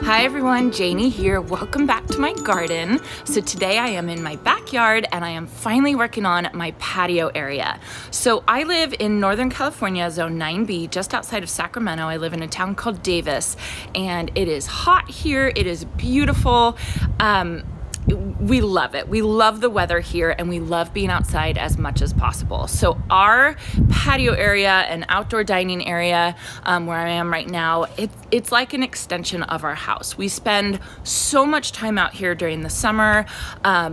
Hi everyone, Janie here. Welcome back to my garden. So today I am in my backyard and I am finally working on my patio area. So I live in Northern California, Zone 9B, just outside of Sacramento. I live in a town called Davis and it is hot here. It is beautiful. We love it. We love the weather here and we love being outside as much as possible. So our patio area and outdoor dining area where I am right now, it's like an extension of our house. We spend so much time out here during the summer,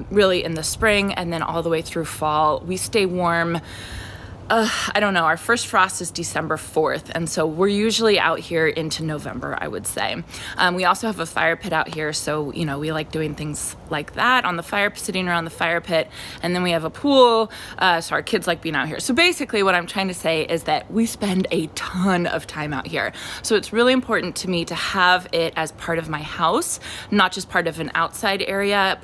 really in the spring and then all the way through fall. We stay warm. I don't know, our first frost is December 4th, and so we're usually out here into November, I would say. We also have a fire pit out here, so, you know, we like doing things like that on the fire, sitting around the fire pit, and then we have a pool, so our kids like being out here. So basically what I'm trying to say is that we spend a ton of time out here. So it's really important to me to have it as part of my house, not just part of an outside area,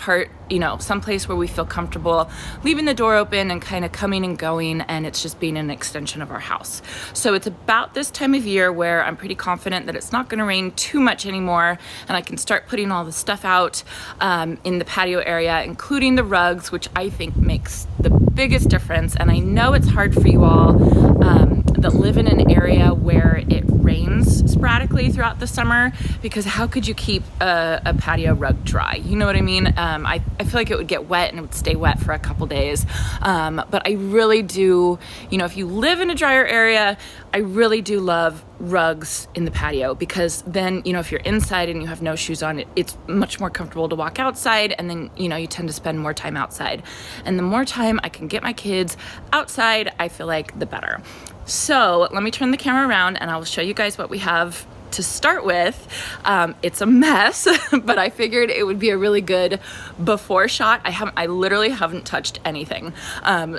someplace where we feel comfortable leaving the door open and kind of coming and going, and it's just being an extension of our house. So it's about this time of year where I'm pretty confident that it's not going to rain too much anymore and I can start putting all the stuff out in the patio area, including the rugs, which I think makes the biggest difference. And I know it's hard for you all that live in an area where it rains sporadically throughout the summer, because how could you keep a patio rug dry? You know what I mean? I feel like it would get wet and it would stay wet for a couple days. But I really do, if you live in a drier area, I really do love rugs in the patio, because then, if you're inside and you have no shoes on, it's much more comfortable to walk outside, and then, you tend to spend more time outside. And the more time I can get my kids outside, I feel like the better. So let me turn the camera around and I will show you guys what we have to start with. It's a mess, but I figured it would be a really good before shot. I literally haven't touched anything.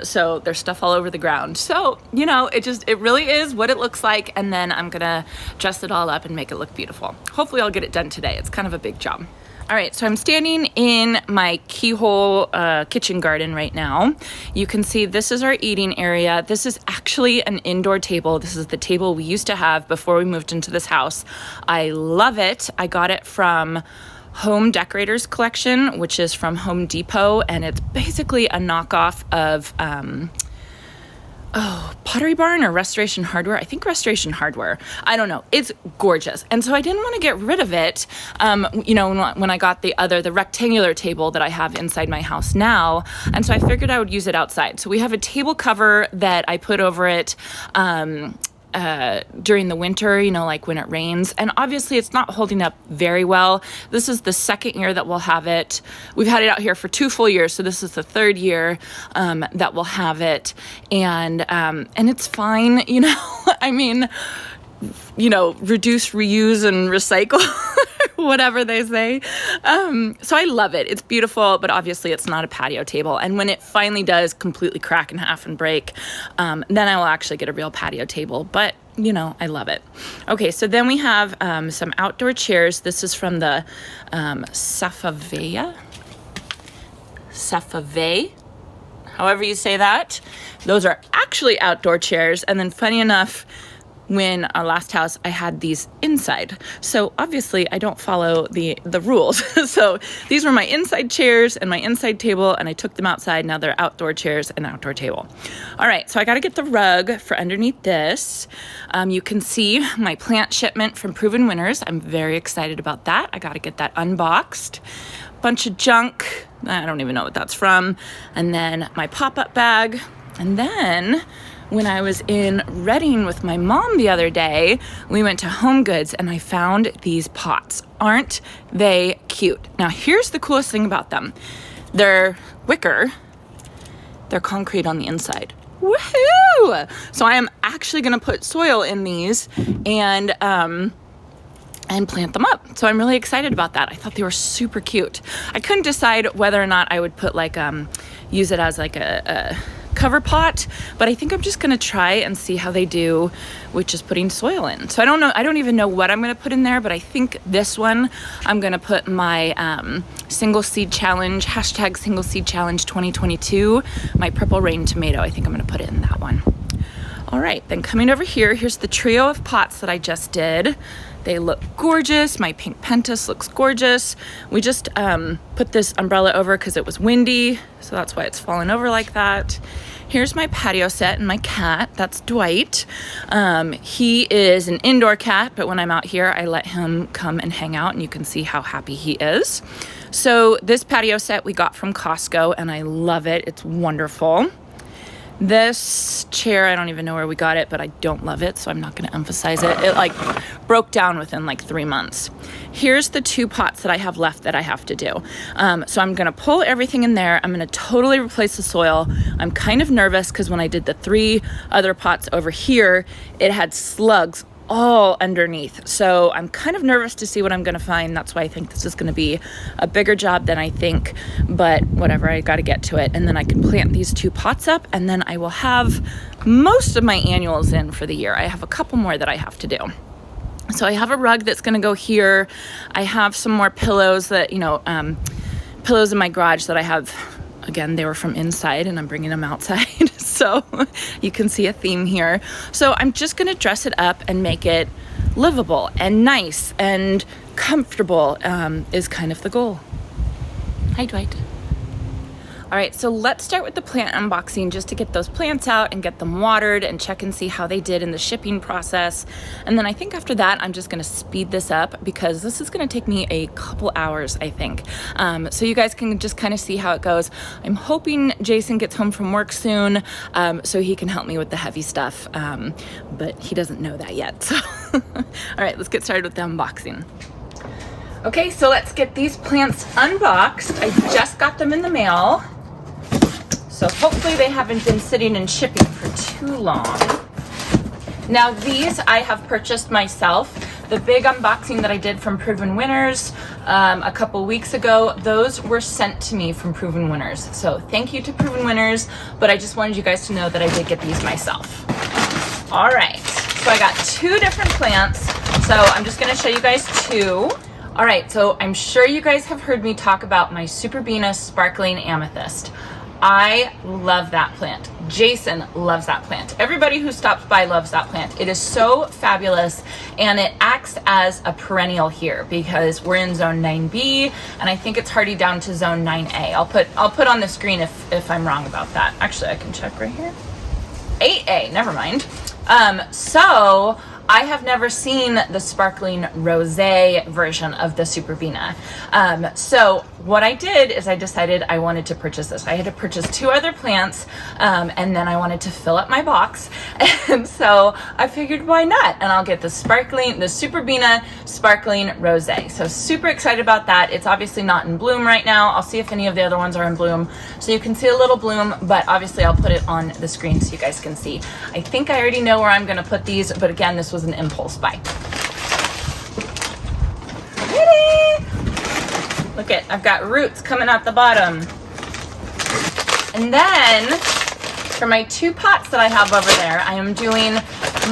So there's stuff all over the ground. So, it really is what it looks like. And then I'm gonna dress it all up and make it look beautiful. Hopefully I'll get it done today. It's kind of a big job. All right, so I'm standing in my keyhole kitchen garden right now. You can see this is our eating area. This is actually an indoor table. This is the table we used to have before we moved into this house. I love it. I got it from Home Decorators Collection, which is from Home Depot, and it's basically a knockoff of Pottery Barn or Restoration Hardware. I think Restoration Hardware. I don't know. It's gorgeous. And so I didn't want to get rid of it, when I got the rectangular table that I have inside my house now. And so I figured I would use it outside. So we have a table cover that I put over it during the winter, like when it rains. And obviously it's not holding up very well. This is the second year that we'll have it. We've had it out here for 2 full years. So this is the 3rd year that we'll have it. And it's fine, I mean, reduce, reuse, and recycle, whatever they say. So I love it. It's beautiful, but obviously it's not a patio table. And when it finally does completely crack in half and break, then I will actually get a real patio table. But, I love it. Okay, so then we have some outdoor chairs. This is from the Safave, however you say that. Those are actually outdoor chairs. And then funny enough, when our last house, I had these inside. So obviously I don't follow the rules. So these were my inside chairs and my inside table, and I took them outside. Now they're outdoor chairs and outdoor table. All right, so I got to get the rug for underneath this. You can see my plant shipment from Proven Winners. I'm very excited about that. I got to get that unboxed. Bunch of junk. I don't even know what that's from. And then my pop-up bag. And then when I was in Reading with my mom the other day, we went to Home Goods and I found these pots. Aren't they cute? Now, here's the coolest thing about them. They're wicker. They're concrete on the inside. Woohoo! So I am actually going to put soil in these and plant them up. So I'm really excited about that. I thought they were super cute. I couldn't decide whether or not I would put use it as a cover pot, but I think I'm just gonna try and see how they do with just putting soil in. So I don't even know what I'm gonna put in there, but I think this one I'm gonna put my single seed challenge, hashtag single seed challenge 2022, my purple rain tomato. I think I'm gonna put it in that one. All right, then coming over here, here's the trio of pots that I just did. They look gorgeous. My pink pentas looks gorgeous. We just put this umbrella over because it was windy, so that's why it's fallen over like that. Here's my patio set and my cat. That's Dwight. He is an indoor cat, but when I'm out here, I let him come and hang out, and you can see how happy he is. So this patio set we got from Costco, and I love it. It's wonderful. This chair, I don't even know where we got it, but I don't love it, so I'm not going to emphasize it. It like broke down within like 3 months. Here's the 2 pots that I have left that I have to do. So I'm going to pull everything in there. I'm going to totally replace the soil. I'm kind of nervous because when I did the 3 other pots over here, it had slugs all underneath. So I'm kind of nervous to see what I'm going to find. That's why I think this is going to be a bigger job than I think, but whatever, I got to get to it. And then I can plant these 2 pots up, and then I will have most of my annuals in for the year. I have a couple more that I have to do. So I have a rug that's going to go here. I have some more pillows that, pillows in my garage that I have. Again, they were from inside and I'm bringing them outside. So you can see a theme here. So I'm just gonna dress it up and make it livable and nice and comfortable is kind of the goal. Hi, Dwight. All right, so let's start with the plant unboxing just to get those plants out and get them watered and check and see how they did in the shipping process. And then I think after that, I'm just gonna speed this up because this is gonna take me a couple hours, I think. So you guys can just kind of see how it goes. I'm hoping Jason gets home from work soon so he can help me with the heavy stuff, but he doesn't know that yet. So, all right, let's get started with the unboxing. Okay, so let's get these plants unboxed. I just got them in the mail. So hopefully they haven't been sitting in shipping for too long. Now these I have purchased myself. The big unboxing that I did from Proven Winners a couple weeks ago, those were sent to me from Proven Winners. So thank you to Proven Winners, but I just wanted you guys to know that I did get these myself. All right, so I got 2 different plants. So I'm just gonna show you guys 2. All right, so I'm sure you guys have heard me talk about my Superbina Sparkling Amethyst. I love that plant. Jason loves that plant. Everybody who stops by loves that plant. It is so fabulous, and it acts as a perennial here because we're in zone 9B, and I think it's hardy down to zone 9A. I'll put on the screen if I'm wrong about that. Actually, I can check right here. 8A, never mind. So I have never seen the sparkling rosé version of the Superbina. So what I did is I decided I wanted to purchase this. I had to purchase 2 other plants, and then I wanted to fill up my box. And so I figured, why not? And I'll get the Superbina Sparkling Rosé. So super excited about that. It's obviously not in bloom right now. I'll see if any of the other ones are in bloom. So you can see a little bloom, but obviously I'll put it on the screen so you guys can see. I think I already know where I'm gonna put these, but again, this was an impulse buy. Look at, I've got roots coming out the bottom. And then for my 2 pots that I have over there, I am doing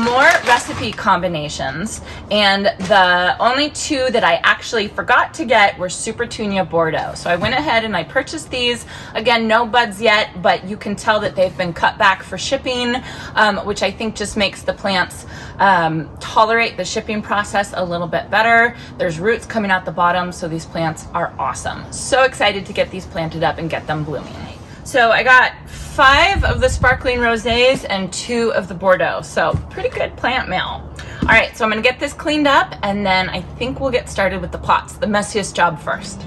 more recipe combinations, and the only 2 that I actually forgot to get were Supertunia Bordeaux. So I went ahead and I purchased these. Again, no buds yet, but you can tell that they've been cut back for shipping, which I think just makes the plants tolerate the shipping process a little bit better. There's roots coming out the bottom, so these plants are awesome. So excited to get these planted up and get them blooming. So I got 5 of the sparkling rosés and 2 of the Bordeaux. So pretty good plant mail. All right, so I'm gonna get this cleaned up, and then I think we'll get started with the pots, the messiest job first.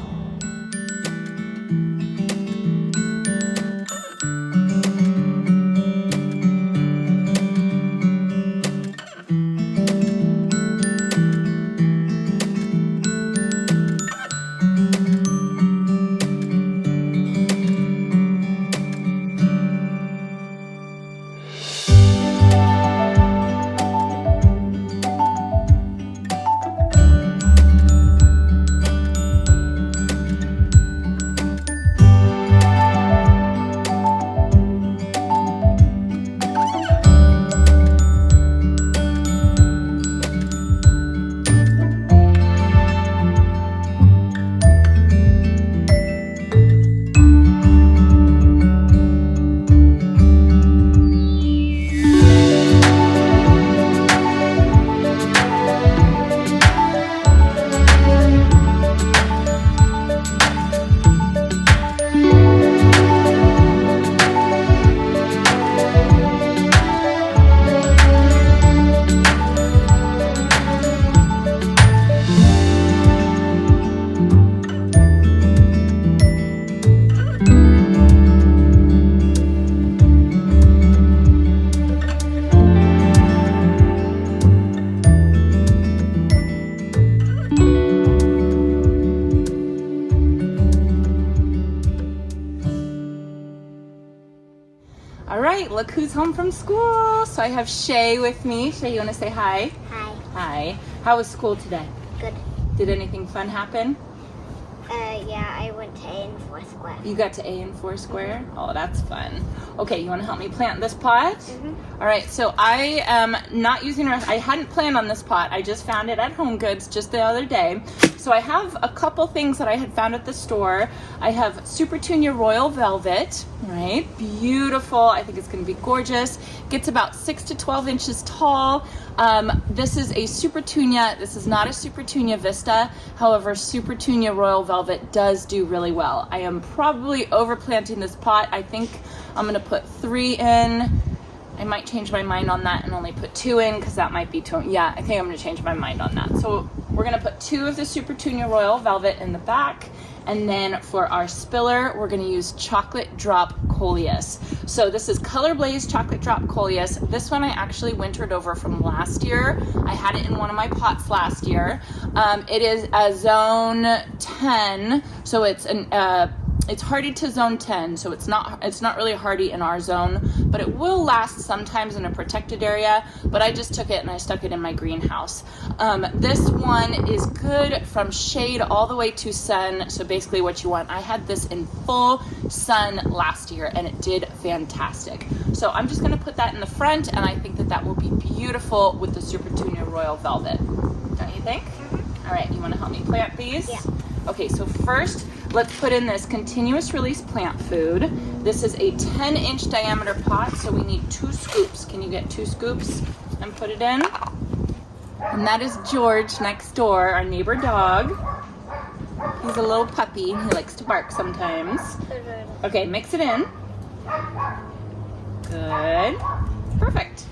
look who's home from school. So I have Shay with me. Shay, you want to say hi? Hi. Hi. How was school today? Good. Did anything fun happen? Yeah, I went to A in Foursquare. You got to A in Foursquare? Oh, that's fun. Okay, you want to help me plant this pot? All right, so I am not using, I hadn't planned on this pot. I just found it at Home Goods just the other day. So I have a couple things that I had found at the store. I have Super Tunia Royal Velvet, right? Beautiful. I think it's going to be gorgeous. Gets about 6 to 12 inches tall. This is a Super Tunia. This is not a Super Tunia Vista. However, Super Tunia Royal Velvet does do really well. I am probably overplanting this pot. I think I'm going to put 3 in. I might change my mind on that and only put 2 in because that might be too, yeah, I think I'm going to change my mind on that. So we're going to put 2 of the Super Tunia Royal Velvet in the back. And then for our spiller, we're going to use Chocolate Drop Coleus. So this is Color Blaze Chocolate Drop Coleus. This one I actually wintered over from last year. I had it in one of my pots last year. It is a zone 10, so it's hardy to zone 10, so it's not really hardy in our zone, but it will last sometimes in a protected area. But I just took it and I stuck it in my greenhouse. This one is good from shade all the way to sun, so basically what you want. I had this in full sun last year and it did fantastic. So I'm just going to put that in the front, and I think that that will be beautiful with the Super Tunia Royal Velvet. Don't you think? All right, you want to help me plant these? Yeah. Okay, so first, let's put in this continuous release plant food. This is a 10-inch diameter pot, so we need 2 scoops. Can you get 2 scoops and put it in? And that is George next door, our neighbor dog. He's a little puppy. He likes to bark sometimes. Okay, mix it in. Good. Perfect.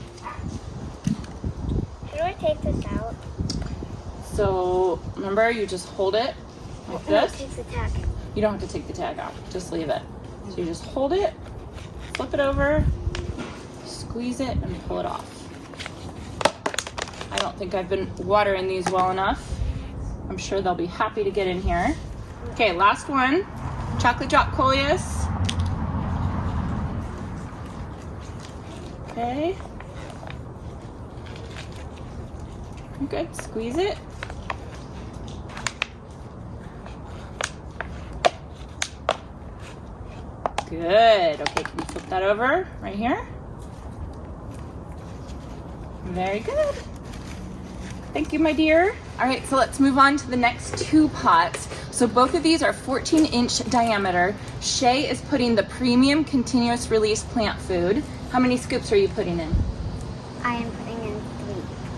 How do I take this out? So remember, you just hold it like No, this. take the tag. You don't have to take the tag out, just leave it. So you just hold it, flip it over, squeeze it, and pull it off. I don't think I've been watering these well enough. I'm sure they'll be happy to get in here. Okay, last one, Chocolate Drop Coleus. Okay. Good, squeeze it. Good. Okay, can you flip that over right here? Very good. Thank you, my dear. All right, so let's move on to the next 2 pots. So both of these are 14-inch diameter. Shay is putting the premium continuous release plant food. How many scoops are you putting in? I am putting in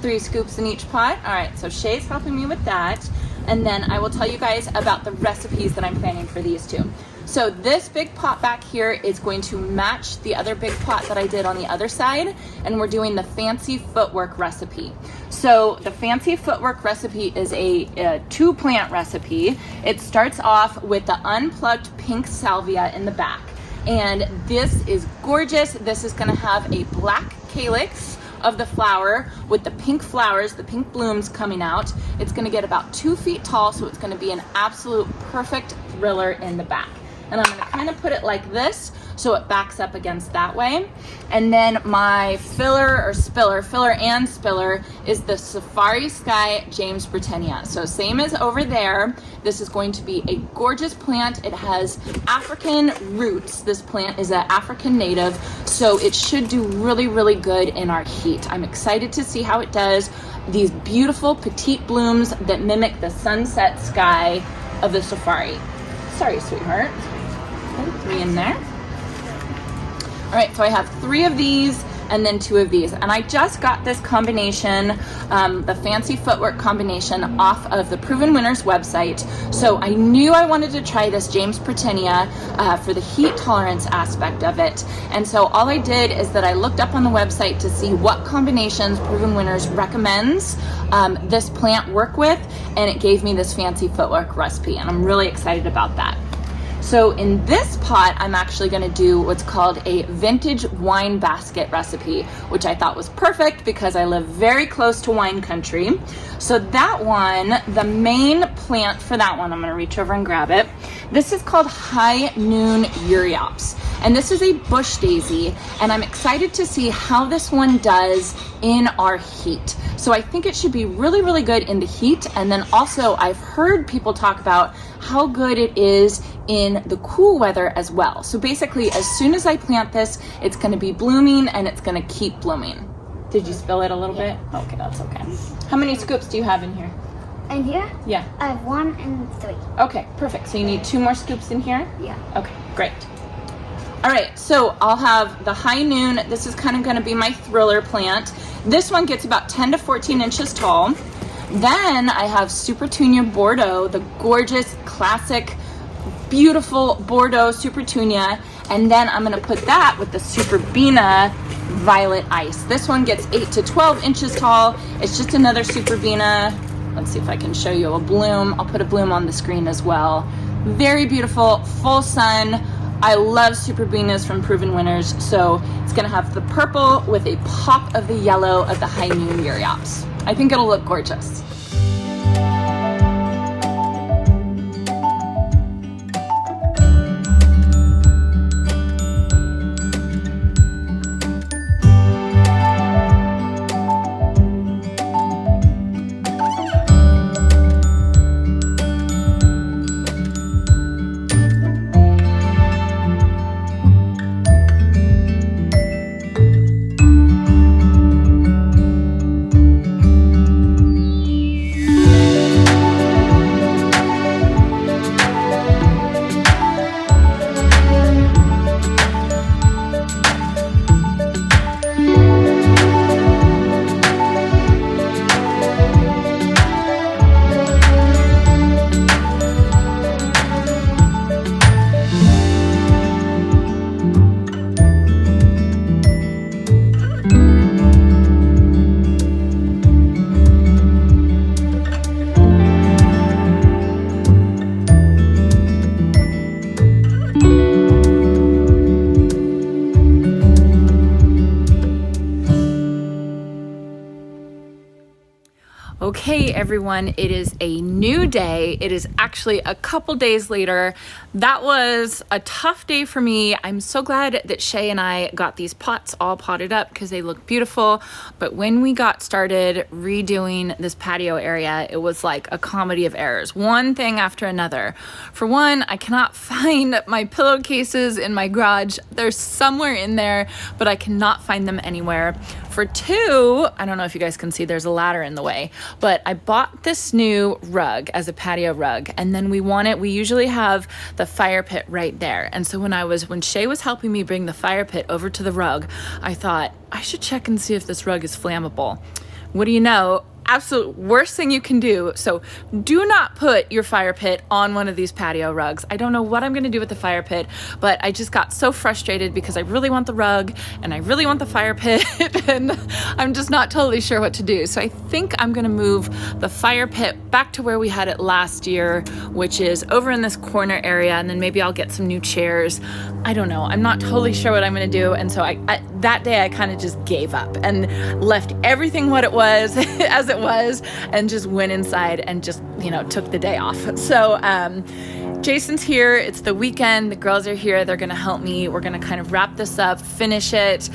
3 scoops in each pot. All right, so Shay's helping me with that. And then I will tell you guys about the recipes that I'm planning for these 2. So this big pot back here is going to match the other big pot that I did on the other side, and we're doing the fancy footwork recipe. So the fancy footwork recipe is a 2-plant recipe. It starts off with the unplugged pink salvia in the back, and this is gorgeous. This is going to have a black calyx of the flower with the pink flowers, the pink blooms coming out. It's going to get about 2 feet tall, so it's going to be an absolute perfect thriller in the back. And I'm going to kind of put it like this so it backs up against that way. And then my filler and spiller is the Safari Sky James Britannia. So same as over there. This is going to be a gorgeous plant. It has African roots. This plant is an African native, so it should do really, really good in our heat. I'm excited to see how it does. These beautiful petite blooms that mimic the sunset sky of the safari. Sorry, sweetheart. Okay, 3 in there. All right, so I have 3 of these and then 2 of these. And I just got this combination, the fancy footwork combination, off of the Proven Winners website. So I knew I wanted to try this James Britannia for the heat tolerance aspect of it. And so all I did is that I looked up on the website to see what combinations Proven Winners recommends this plant work with, and it gave me this fancy footwork recipe, and I'm really excited about that. So in this pot, I'm actually going to do what's called a vintage wine basket recipe, which I thought was perfect because I live very close to wine country. So that one, the main plant for that one, I'm going to reach over and grab it. This is called High Noon Euryalps. And this is a bush daisy, and I'm excited to see how this one does in our heat. So I think it should be really, really good in the heat. And then also I've heard people talk about how good it is in the cool weather as well. So basically, as soon as I plant this, it's gonna be blooming and it's gonna keep blooming. Did you spill it a little bit? Okay, that's okay. How many scoops do you have in here? In here? Yeah. I have 1 and 3. Okay, perfect. So you need 2 more scoops in here? Yeah. Okay, great. All right, so I'll have the high noon. This is kind of gonna be my thriller plant. This one gets about 10 to 14 inches tall. Then I have Supertunia Bordeaux, the gorgeous, classic, beautiful Bordeaux Supertunia. And then I'm gonna put that with the Superbina Violet Ice. This one gets 8 to 12 inches tall. It's just another Superbina. Let's see if I can show you a bloom. I'll put a bloom on the screen as well. Very beautiful, full sun. I love Superbinas from Proven Winners. So it's gonna have the purple with a pop of the yellow of the high noon Euryalps. I think it'll look gorgeous. Okay, everyone, it is a new day. It is actually a couple days later. That was a tough day for me. I'm so glad that Shay and I got these pots all potted up because they look beautiful. But when we got started redoing this patio area, it was like a comedy of errors, one thing after another. For one, I cannot find my pillowcases in my garage. They're somewhere in there, but I cannot find them anywhere. For two, I don't know if you guys can see, there's a ladder in the way, but I bought this new rug as a patio rug, and then we usually have the fire pit right there. And so when Shay was helping me bring the fire pit over to the rug, I thought I should check and see if this rug is flammable. What do you know? Absolute worst thing you can do. So do not put your fire pit on one of these patio rugs. I don't know what I'm gonna do with the fire pit, but I just got so frustrated because I really want the rug and I really want the fire pit and I'm just not totally sure what to do. So I think I'm gonna move the fire pit back to where we had it last year, which is over in this corner area, and then maybe I'll get some new chairs. I don't know. I'm not totally sure what I'm gonna do. And so that day I kind of just gave up and left everything what it was as it was and just went inside and just, took the day off. So Jason's here. It's the weekend. The girls are here. They're gonna help me. We're gonna kind of wrap this up, finish it.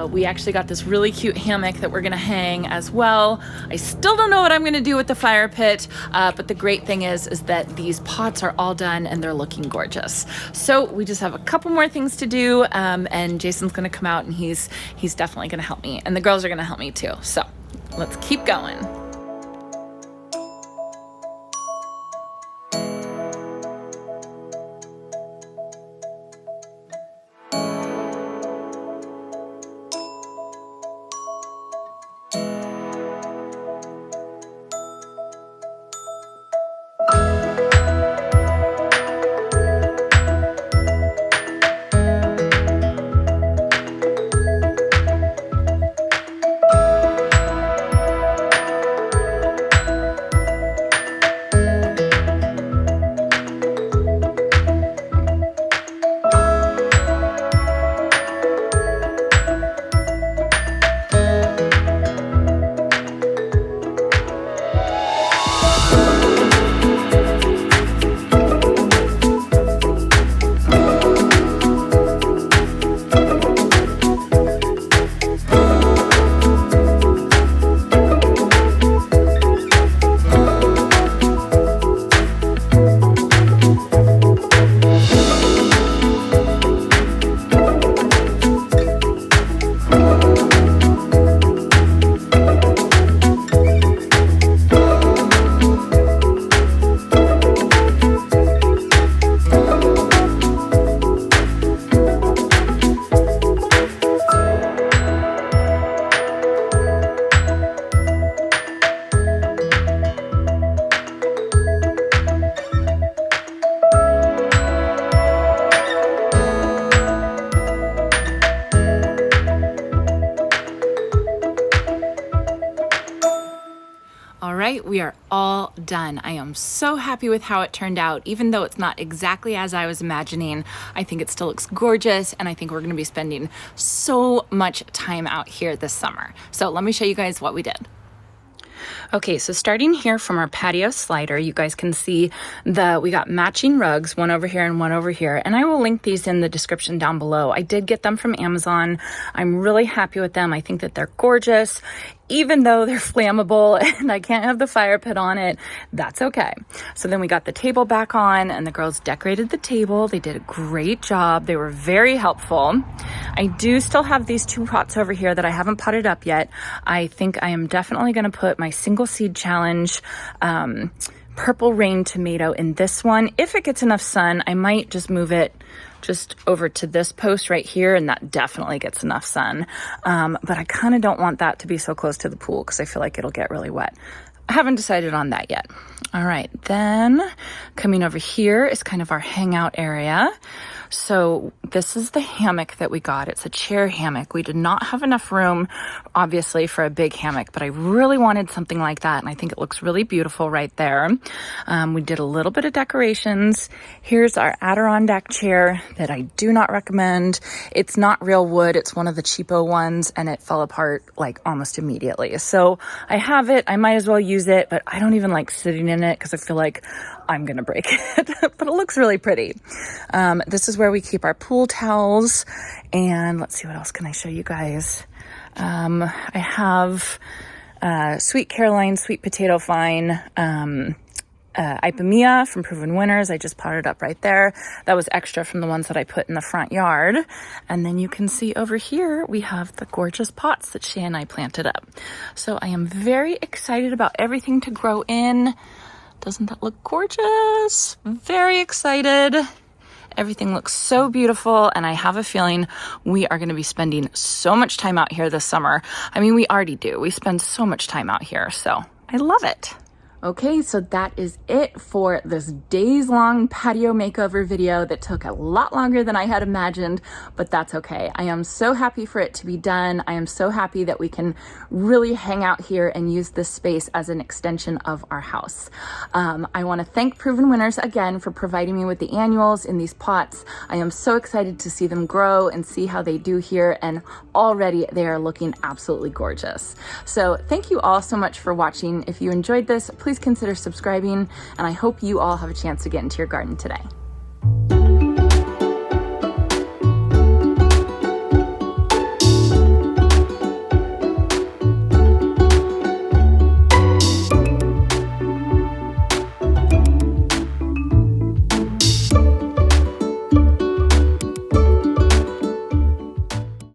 We actually got this really cute hammock that we're gonna hang as well. I still don't know what I'm gonna do with the fire pit, but the great thing is that these pots are all done and they're looking gorgeous. So we just have a couple more things to do, and Jason's gonna come out and he's definitely gonna help me, and the girls are gonna help me too. So let's keep going. All right, we are all done. I am so happy with how it turned out. Even though it's not exactly as I was imagining, I think it still looks gorgeous, and I think we're gonna be spending so much time out here this summer. So let me show you guys what we did. Okay, so starting here from our patio slider, you guys can see we got matching rugs, one over here and one over here, and I will link these in the description down below. I did get them from Amazon. I'm really happy with them. I think that they're gorgeous. Even though they're flammable and I can't have the fire pit on it, that's okay. So then we got the table back on and the girls decorated the table. They did a great job. They were very helpful. I do still have these 2 pots over here that I haven't potted up yet. I think I am definitely gonna put my single seed challenge purple rain tomato in this one. If it gets enough sun, I might just move it just over to this post right here, and that definitely gets enough sun. But I kind of don't want that to be so close to the pool because I feel like it'll get really wet. I haven't decided on that yet. All right, then coming over here is kind of our hangout area. So this is the hammock that we got. It's a chair hammock. We did not have enough room, obviously, for a big hammock, but I really wanted something like that, and I think it looks really beautiful right there. We did a little bit of decorations. Here's our Adirondack chair that I do not recommend. It's not real wood. It's one of the cheapo ones, and it fell apart like almost immediately. So I have it. I might as well use it, but I don't even like sitting in it because I feel like I'm gonna break it, but it looks really pretty. This is where we keep our pool towels, and let's see, what else can I show you guys? I have Sweet Caroline, Sweet Potato Vine, Ipomea from Proven Winners. I just potted up right there. That was extra from the ones that I put in the front yard. And then you can see over here, we have the gorgeous pots that Shay and I planted up. So I am very excited about everything to grow in. Doesn't that look gorgeous? Very excited. Everything looks so beautiful, and I have a feeling we are going to be spending so much time out here this summer. I mean, we already do. We spend so much time out here, so I love it. Okay, so that is it for this days-long patio makeover video that took a lot longer than I had imagined, but that's okay. I am so happy for it to be done. I am so happy that we can really hang out here and use this space as an extension of our house. I want to thank Proven Winners again for providing me with the annuals in these pots. I am so excited to see them grow and see how they do here, and already they are looking absolutely gorgeous. So thank you all so much for watching. If you enjoyed this, please consider subscribing, and I hope you all have a chance to get into your garden today.